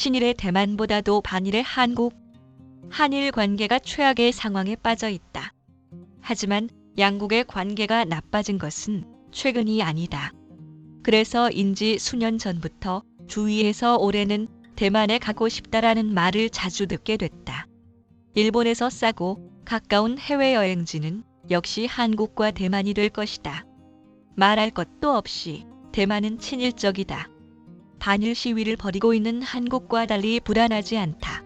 친일의 대만보다도 반일의 한국, 한일 관계가 최악의 상황에 빠져 있다. 하지만 양국의 관계가 나빠진 것은 최근이 아니다. 그래서인지 수년 전부터 주위에서 올해는 대만에 가고 싶다라는 말을 자주 듣게 됐다. 일본에서 싸고 가까운 해외여행지는 역시 한국과 대만이 될 것이다. 말할 것도 없이 대만은 친일적이다. 반일 시위를 벌이고 있는 한국과 달리 불안하지 않다.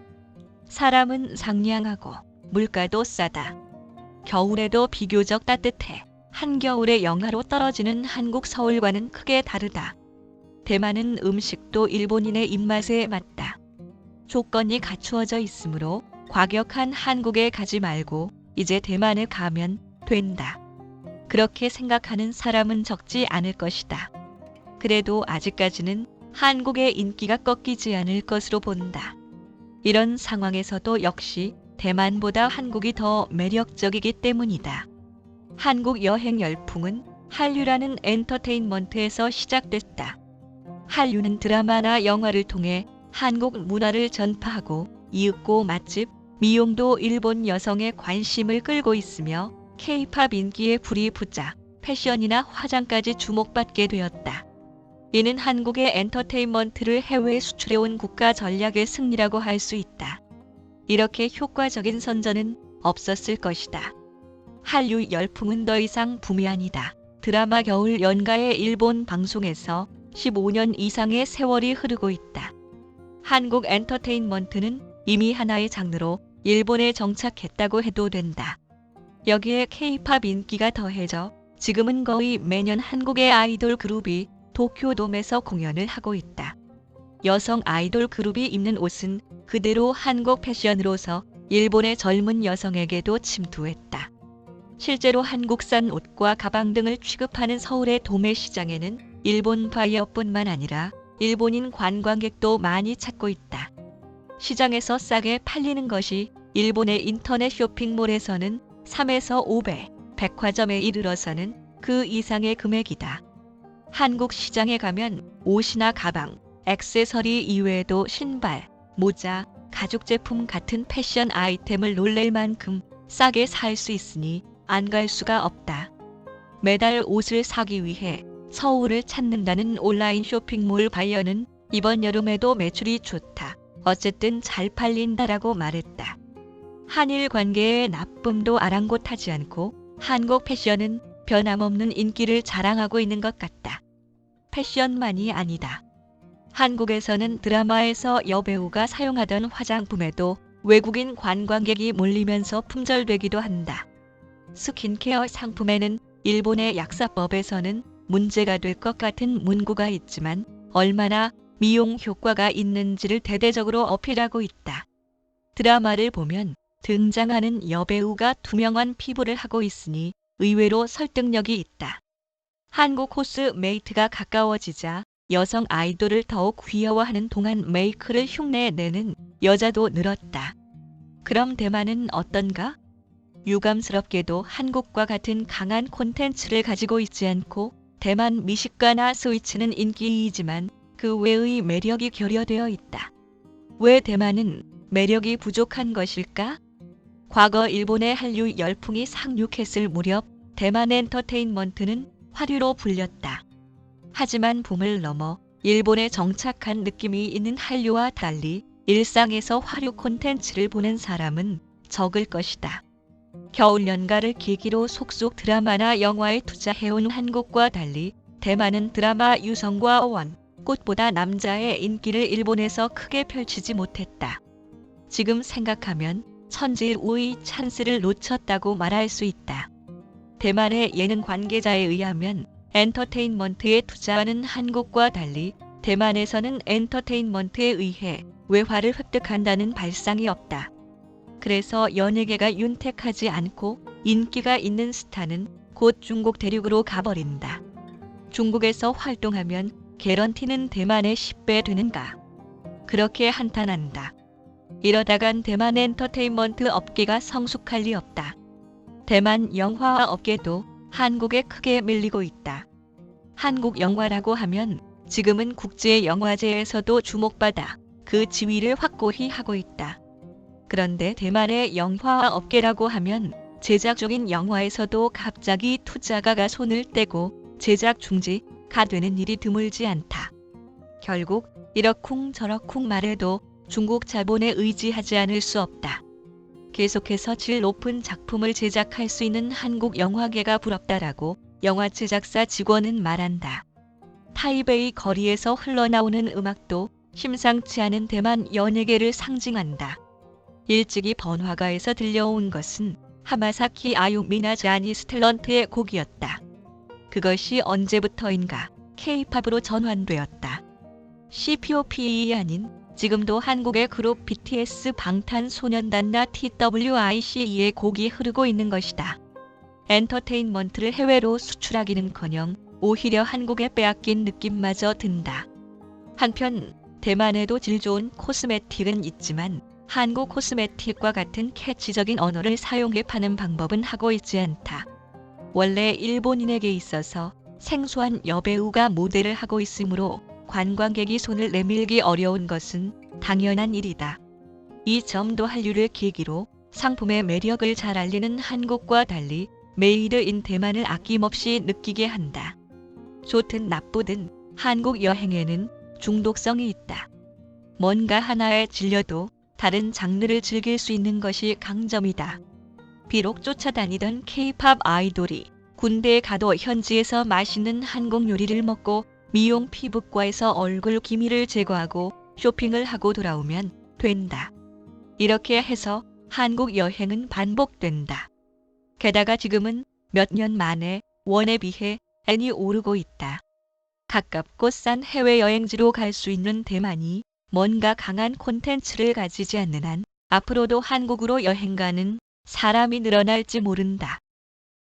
사람은 상냥하고 물가도 싸다. 겨울에도 비교적 따뜻해. 한겨울에 영하로 떨어지는 한국 서울과는 크게 다르다. 대만은 음식도 일본인의 입맛에 맞다. 조건이 갖추어져 있으므로 과격한 한국에 가지 말고 이제 대만에 가면 된다. 그렇게 생각하는 사람은 적지 않을 것이다. 그래도 아직까지는 한국의 인기가 꺾이지 않을 것으로 본다. 이런 상황에서도 역시 대만보다 한국이 더 매력적이기 때문이다. 한국 여행 열풍은 한류라는 엔터테인먼트에서 시작됐다. 한류는 드라마나 영화를 통해 한국 문화를 전파하고 이윽고 맛집, 미용도 일본 여성의 관심을 끌고 있으며 K-팝 인기에 불이 붙자 패션이나 화장까지 주목받게 되었다. 이는 한국의 엔터테인먼트를 해외에 수출해온 국가 전략의 승리라고 할 수 있다. 이렇게 효과적인 선전은 없었을 것이다. 한류 열풍은 더 이상 붐이 아니다. 드라마 겨울 연가의 일본 방송에서 15년 이상의 세월이 흐르고 있다. 한국 엔터테인먼트는 이미 하나의 장르로 일본에 정착했다고 해도 된다. 여기에 K-팝 인기가 더해져 지금은 거의 매년 한국의 아이돌 그룹이 도쿄돔에서 공연을 하고 있다. 여성 아이돌 그룹이 입는 옷은 그대로 한국 패션으로서 일본의 젊은 여성에게도 침투했다. 실제로 한국산 옷과 가방 등을 취급하는 서울의 도매 시장에는 일본 바이어뿐만 아니라 일본인 관광객도 많이 찾고 있다. 시장에서 싸게 팔리는 것이 일본의 인터넷 쇼핑몰에서는 3에서 5배, 백화점에 이르러서는 그 이상의 금액이다. 한국 시장에 가면 옷이나 가방, 액세서리 이외에도 신발, 모자, 가죽제품 같은 패션 아이템을 놀랄 만큼 싸게 살 수 있으니 안 갈 수가 없다. 매달 옷을 사기 위해 서울을 찾는다는 온라인 쇼핑몰 바이어는 이번 여름에도 매출이 좋다. 어쨌든 잘 팔린다라고 말했다. 한일 관계의 나쁨도 아랑곳하지 않고 한국 패션은 변함없는 인기를 자랑하고 있는 것 같다. 패션만이 아니다. 한국에서는 드라마에서 여배우가 사용하던 화장품에도 외국인 관광객이 몰리면서 품절되기도 한다. 스킨케어 상품에는 일본의 약사법에서는 문제가 될 것 같은 문구가 있지만 얼마나 미용 효과가 있는지를 대대적으로 어필하고 있다. 드라마를 보면 등장하는 여배우가 투명한 피부를 하고 있으니 의외로 설득력이 있다. 한국 코스메이트가 가까워지자 여성 아이돌을 더욱 귀여워하는 동안 메이크를 흉내내는 여자도 늘었다. 그럼 대만은 어떤가? 유감스럽게도 한국과 같은 강한 콘텐츠를 가지고 있지 않고 대만 미식가나 스위츠는 인기이지만 그 외의 매력이 결여되어 있다. 왜 대만은 매력이 부족한 것일까? 과거 일본의 한류 열풍이 상륙했을 무렵 대만 엔터테인먼트는 화류로 불렸다. 하지만 붐을 넘어 일본에 정착한 느낌이 있는 한류와 달리 일상에서 화류 콘텐츠를 보는 사람은 적을 것이다. 겨울 연가를 계기로 속속 드라마나 영화에 투자해온 한국과 달리 대만은 드라마 유성과 어원, 꽃보다 남자의 인기를 일본에서 크게 펼치지 못했다. 지금 생각하면 천지우의 찬스를 놓쳤다고 말할 수 있다. 대만의 예능 관계자에 의하면 엔터테인먼트에 투자하는 한국과 달리 대만에서는 엔터테인먼트에 의해 외화를 획득한다는 발상이 없다. 그래서 연예계가 윤택하지 않고 인기가 있는 스타는 곧 중국 대륙으로 가버린다. 중국에서 활동하면 개런티는 대만의 10배 되는가. 그렇게 한탄한다. 이러다간 대만 엔터테인먼트 업계가 성숙할 리 없다. 대만 영화 업계도 한국에 크게 밀리고 있다. 한국 영화라고 하면 지금은 국제 영화제에서도 주목받아 그 지위를 확고히 하고 있다. 그런데 대만의 영화 업계라고 하면 제작중인 영화에서도 갑자기 투자가가 손을 떼고 제작 중지가 되는 일이 드물지 않다. 결국 이러쿵저러쿵 말해도 중국 자본에 의지하지 않을 수 없다. 계속해서 질 높은 작품을 제작할 수 있는 한국 영화계가 부럽다라고 영화 제작사 직원은 말한다. 타이베이 거리에서 흘러나오는 음악도 심상치 않은 대만 연예계를 상징한다. 일찍이 번화가에서 들려온 것은 하마사키 아유미나 자니스 탤런트의 곡이었다. 그것이 언제부터인가 K-팝으로 전환되었다. CPOP이 아닌 지금도 한국의 그룹 BTS, 방탄소년단나 TWICE의 곡이 흐르고 있는 것이다. 엔터테인먼트를 해외로 수출하기는커녕 오히려 한국에 빼앗긴 느낌마저 든다. 한편 대만에도 질 좋은 코스메틱은 있지만 한국 코스메틱과 같은 캐치적인 언어를 사용해 파는 방법은 하고 있지 않다. 원래 일본인에게 있어서 생소한 여배우가 모델을 하고 있으므로 관광객이 손을 내밀기 어려운 것은 당연한 일이다. 이 점도 한류를 계기로 상품의 매력을 잘 알리는 한국과 달리 메이드 인 대만을 아낌없이 느끼게 한다. 좋든 나쁘든 한국 여행에는 중독성이 있다. 뭔가 하나에 질려도 다른 장르를 즐길 수 있는 것이 강점이다. 비록 쫓아다니던 K-팝 아이돌이 군대에 가도 현지에서 맛있는 한국 요리를 먹고 미용 피부과에서 얼굴 기미를 제거하고 쇼핑을 하고 돌아오면 된다. 이렇게 해서 한국 여행은 반복된다. 게다가 지금은 몇 년 만에 원에 비해 엔이 오르고 있다. 가깝고 싼 해외여행지로 갈 수 있는 대만이 뭔가 강한 콘텐츠를 가지지 않는 한 앞으로도 한국으로 여행 가는 사람이 늘어날지 모른다.